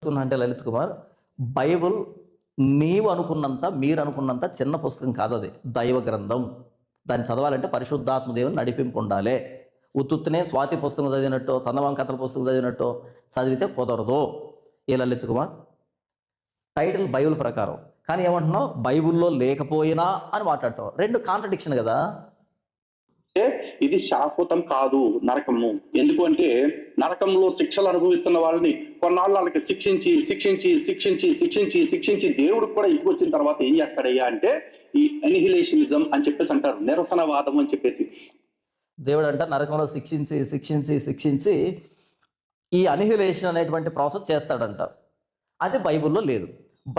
అంటే లలిత్ కుమార్, బైబుల్ నీవు అనుకున్నంత, మీరు అనుకున్నంత చిన్న పుస్తకం కాదు. అది దైవ గ్రంథం. దాన్ని చదవాలంటే పరిశుద్ధాత్మ దేవుని నడిపింపు ఉండాలి. ఉత్తుత్తునే స్వాతి పుస్తకం చదివినట్టు, చందమామ కథల పుస్తకం చదివినట్టు చదివితే కుదరదు. ఏ లలిత్ కుమార్, టైటిల్ బైబిల్ ప్రకారం, కానీ ఏమంటున్నావు బైబుల్లో లేకపోయినా అని మాట్లాడుతావు. రెండు కాంట్రడిక్షన్ కదా. ఇది శాశ్వతం కాదు నరకము. ఎందుకు అంటే నరకంలో శిక్షలు అనుభవిస్తున్న వాళ్ళని కొన్నాళ్ళు వాళ్ళకి శిక్షించి శిక్షించి శిక్షించి శిక్షించి శిక్షించి దేవుడికి కూడా ఇసుకొచ్చిన తర్వాత ఏం చేస్తాడయ్యా అంటే ఈ అనిహిలేషనిజం అని చెప్పేసి అంటారు, నిరసనవాదం అని చెప్పేసి. దేవుడు అంట నరకంలో శిక్షించి శిక్షించి శిక్షించి ఈ అనిహిలేషన్ అనేటువంటి ప్రాసెస్ చేస్తాడంట. అది బైబుల్లో లేదు.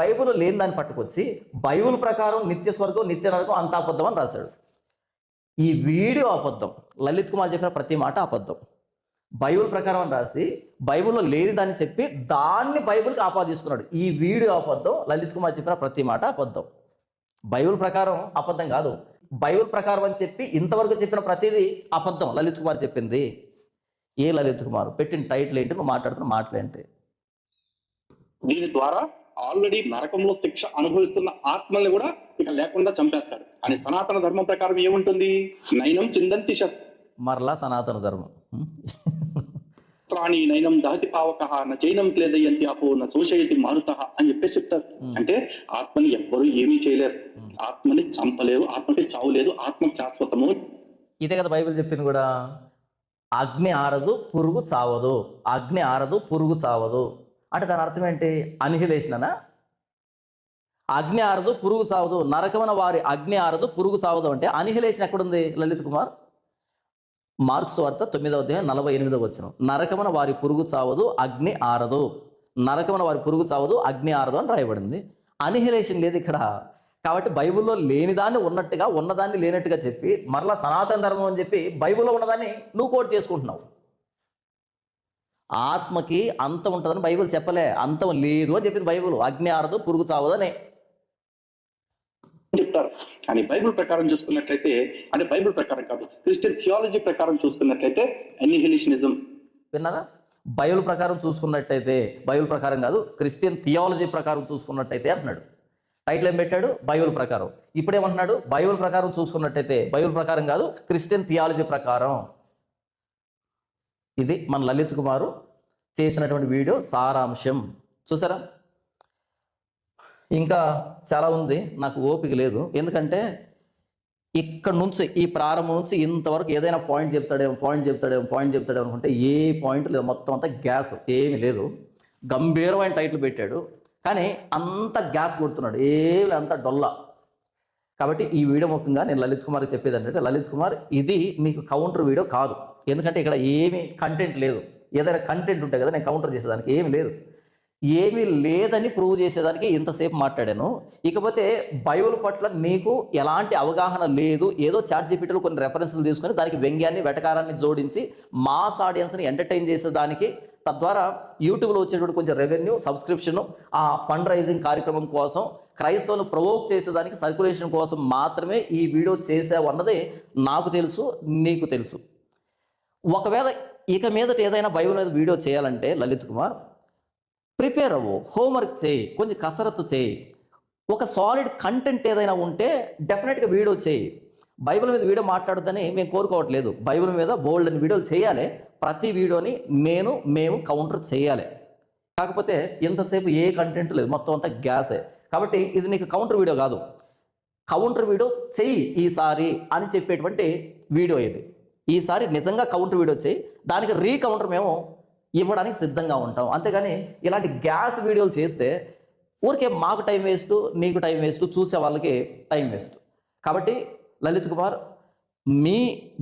బైబుల్లో లేని దాన్ని పట్టుకొచ్చి బైబుల్ ప్రకారం నిత్య స్వర్గం నిత్య నరకం అంత అబద్ధం అని రాశాడు. ఈ వీడియో అబద్ధం. లలిత్ కుమార్ చెప్పిన ప్రతి మాట అబద్ధం. బైబిల్ ప్రకారం అని రాసి బైబిల్లో లేని దాన్ని చెప్పి దాన్ని బైబిల్కి ఆపాదిస్తున్నాడు. ఈ వీడియో అబద్ధం. లలిత్ కుమార్ చెప్పిన ప్రతి మాట అబద్ధం. బైబిల్ ప్రకారం అబద్ధం కాదు. బైబిల్ ప్రకారం అని చెప్పి ఇంతవరకు చెప్పిన ప్రతిదీ అబద్ధం. లలిత్ కుమార్ చెప్పింది. ఏ లలిత్ కుమార్ పెట్టిన టైటిల్ ఏంటి, నువ్వు మాట్లాడుతున్న మాటలేంటి? దీని ద్వారా ఆల్రెడీ నరకంలో శిక్ష అనుభవిస్తున్న ఆత్మల్ని కూడా ఇక లేకుండా చంపేస్తాడు అని సనాతన ధర్మం ప్రకారం ఏముంటుంది? నైనం చిందంతి మరలా సనాతన ధర్మం ప్రాణి నైనం దహతి పావక నైనం క్లేదయంతి అపో న శోషయతి మారుత అని చెప్పేసి చెప్తారు. అంటే ఆత్మని ఎవ్వరూ ఏమీ చేయలేరు, ఆత్మని చంపలేరు, ఆత్మకి చావు లేదు, ఆత్మ శాశ్వతము. ఇదే కదా బైబిల్ చెప్పింది కూడా. అగ్ని ఆరదు పురుగు చావదు, అగ్ని ఆరదు పురుగు చావదు అంటే దాని అర్థం ఏంటి? అనిహిలేషన్ అనా? అగ్ని ఆరదు పురుగు చావదు, నరకమైన వారి అగ్ని ఆరదు పురుగు చావదు అంటే అనిహిలేషన్ ఎక్కడుంది లలిత్ కుమార్? మార్క్స్ వార్త 9వ అధ్యాయం 48వ వచనం. నరకమైన వారి పురుగు చావదు, అగ్ని ఆరదు. నరకమైన వారి పురుగు చావదు, అగ్ని ఆరదు అని రాయబడింది. అనిహిలేషన్ లేదు ఇక్కడ. కాబట్టి బైబిల్లో లేనిదాన్ని ఉన్నట్టుగా, ఉన్నదాన్ని లేనట్టుగా చెప్పి మరలా సనాతన ధర్మం అని చెప్పి బైబిల్లో ఉన్నదాన్ని నువ్వు కోట్ చేసుకుంటున్నావు. ఆత్మకి అంతం ఉంటుందని బైబిల్ చెప్పలే, అంతం లేదు అని చెప్పింది బైబిల్. అగ్ని ఆరదు పురుగు చావదు అని చెప్తారు. కానీ బైబిల్ ప్రకారం చూసుకున్నట్లయితే, అంటే బైబిల్ ప్రకారం కాదు, క్రిస్టియన్ థియాలజీ ప్రకారం చూసుకున్నట్లయితే అనిహిలేషనిజం. విన్నారా? బైబిల్ ప్రకారం చూసుకున్నట్టయితే, బైబిల్ ప్రకారం కాదు క్రిస్టియన్ థియాలజీ ప్రకారం చూసుకున్నట్టయితే అంటున్నాడు. టైటిల్ ఏం పెట్టాడు? బైబిల్ ప్రకారం. ఇప్పుడేమంటున్నాడు? బైబిల్ ప్రకారం చూసుకున్నట్టయితే. బైబిల్ ప్రకారం కాదు, క్రిస్టియన్ థియాలజీ ప్రకారం. ఇది మన లలిత్ కుమారు చేసినటువంటి వీడియో సారాంశం. చూసారా? ఇంకా చాలా ఉంది, నాకు ఓపిక లేదు. ఎందుకంటే ఇక్కడ నుంచి, ఈ ప్రారంభం నుంచి ఇంతవరకు ఏదైనా పాయింట్ చెప్తాడేమో అనుకుంటే ఏ పాయింట్ లేదు. మొత్తం అంతా గ్యాస్, ఏమీ లేదు. గంభీరమైన టైటిల్ పెట్టాడు కానీ అంత గ్యాస్ కొడుతున్నాడు, ఏమి అంత డొల్లా. కాబట్టి ఈ వీడియో ముఖ్యంగా నేను లలిత్ కుమార్కి చెప్పేది ఏంటంటే, లలిత్ కుమార్ ఇది నీకు కౌంటర్ వీడియో కాదు. ఎందుకంటే ఇక్కడ ఏమీ కంటెంట్ లేదు. ఏదైనా కంటెంట్ ఉంటే కదా నేను కౌంటర్ చేసేదానికి. ఏమీ లేదు, ఏమీ లేదని ప్రూవ్ చేసేదానికి ఇంతసేపు మాట్లాడాను. ఇకపోతే బైబిల్ పట్ల నీకు ఎలాంటి అవగాహన లేదు, ఏదో ChatGPTలో కొన్ని రెఫరెన్స్లు తీసుకొని దానికి వ్యంగ్యాన్ని వెటకారాన్ని జోడించి మాస్ ఆడియన్స్ని ఎంటర్టైన్ చేసేదానికి, తద్వారా యూట్యూబ్లో వచ్చేటువంటి కొంచెం రెవెన్యూ, సబ్స్క్రిప్షను, ఆ ఫండ్ రైజింగ్ కార్యక్రమం కోసం క్రైస్తవులు ప్రొవోక్ చేసేదానికి, సర్క్యులేషన్ కోసం మాత్రమే ఈ వీడియో చేసావన్నది నాకు తెలుసు, నీకు తెలుసు. ఒకవేళ ఇక మీదట ఏదైనా బైబిల్ మీద వీడియో చేయాలంటే లలిత్ కుమార్ ప్రిపేర్ అవ్వు, హోంవర్క్ చేయి, కొంచెం కసరత్తు చేయి. ఒక సాలిడ్ కంటెంట్ ఏదైనా ఉంటే డెఫినెట్గా వీడియో చేయి. బైబిల్ మీద వీడియో మాట్లాడొద్దని మేము కోరుకోవట్లేదు. బైబిల్ మీద బోల్డ్ అని వీడియోలు చేయాలి. ప్రతి వీడియోని మేము కౌంటర్ చేయాలి. కాకపోతే ఇంతసేపు ఏ కంటెంట్ లేదు, మొత్తం అంతా గ్యాసే. కాబట్టి ఇది నీకు కౌంటర్ వీడియో కాదు. కౌంటర్ వీడియో చెయ్యి ఈసారి అని చెప్పేటువంటి వీడియో ఇది. ఈసారి నిజంగా కౌంటర్ వీడియో చేయి, దానికి రీకౌంటర్ మేము ఇవ్వడానికి సిద్ధంగా ఉంటాం. అంతేగాని ఇలాంటి గ్యాస్ వీడియోలు చేస్తే ఊరికే మాకు టైం వేస్ట్, నీకు టైం వేస్ట్, చూసే వాళ్ళకి టైం వేస్ట్. కాబట్టి లలిత్ కుమార్, మీ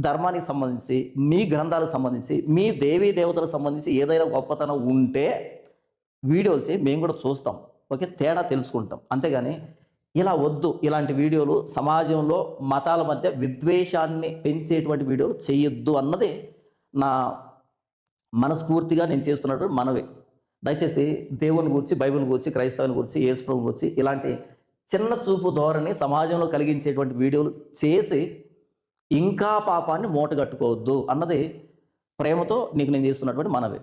ధర్మానికి సంబంధించి, మీ గ్రంథాలకు సంబంధించి, మీ దేవీ దేవతలకు సంబంధించి ఏదైనా గొప్పతనం ఉంటే వీడియోలు చేయి, మేము కూడా చూస్తాం. ఓకే, తేడా తెలుసుకుంటాం. అంతేగాని ఇలా వద్దు, ఇలాంటి వీడియోలు సమాజంలో మతాల మధ్య విద్వేషాన్ని పెంచేటువంటి వీడియోలు చేయొద్దు అన్నది నా మనస్ఫూర్తిగా నేను చేస్తున్నటువంటి మనవి. దయచేసి దేవుని గురించి, బైబిల్ గురించి, క్రైస్తవుని గురించి, యేసు ప్రభువు గురించి ఇలాంటి చిన్న చూపు ధోరణి సమాజంలో కలిగించేటువంటి వీడియోలు చేసి ఇంకా పాపాన్ని మూటగట్టుకోవద్దు అన్నది ప్రేమతో నీకు నేను చేస్తున్నటువంటి మనవి.